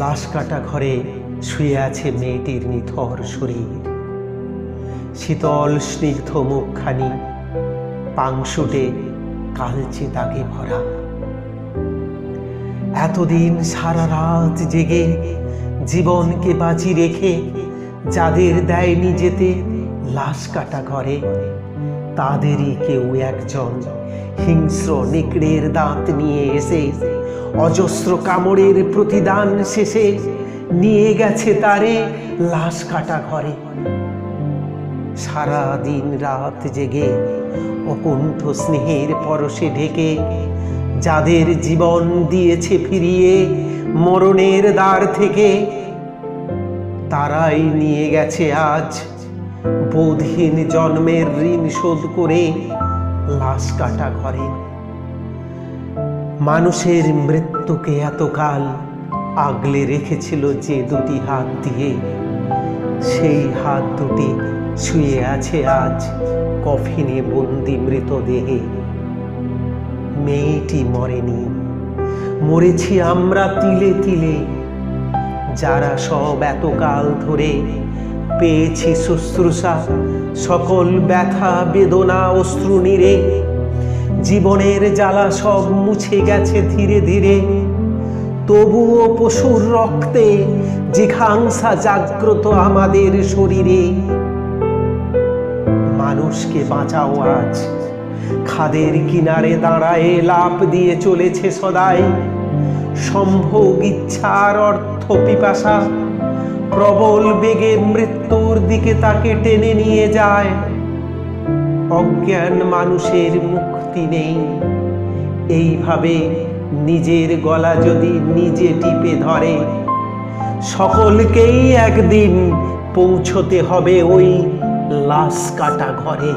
লাশ কাটা ঘরে শুয়ে আছে মেয়েটির নিথর শরীর। শীতল স্নিগ্ধ মুখখানি পাংশুটে কালচে দাগে ভরা। এতদিন সারা রাত জেগে জীবনকে বাজি রেখে যাদের দেয়নি যেতে লাশ কাটা ঘরে, তাদেরই কেউ একজন হিংস্র নেকড়ের দাঁত নিয়ে এসে অজস্র কামড়ের প্রতিদান শেষে নিয়ে গেছে তারে লাশ কাটা ঘরে। সারা দিন রাত জেগে অকুণ্ঠ স্নেহের পরশে ঢেকে যাদের জীবন দিয়েছে ফিরিয়ে মরণের দ্বার থেকে, তারাই নিয়ে গেছে আজ বোধহীন জন্মের ঋণ শোধ করে লাশ কাটা ঘরে। মানুষের মৃত্যুকে এতকাল আগলে রেখেছিল যে দুটি হাত দিয়ে, সেই হাত দুটি শুয়ে আছে আজ কফিনে বন্দি মৃতদেহে। মেয়েটি মরেনি, মরেছি আমরা তিলে তিলে, যারা সব এতকাল ধরে পেয়েছি শুশ্রূষা সকল ব্যথা বেদনা অশ্রু নীরে। জীবনের জ্বালা সব মুছে গেছে ধীরে ধীরে, তবুও পশুর রক্তে জিঘাংসা জাগ্রত আমাদের শরীরে। মানুষকে বাঁচাও আজ, খাদের কিনারে দাঁড়ায়ে লাফ দিয়ে চলেছে সদাই। সম্ভোগ ইচ্ছার অর্থ পিপাসা প্রবল বেগে মৃত্যুর দিকে তাকে টেনে নিয়ে যায়। অজ্ঞান মানুষের মুক্তি নেই, এইভাবে নিজের গলা যদি নিজে টিপে ধরে, সকলকেই একদিন পৌঁছতে হবে ওই লাশ কাটা ঘরে।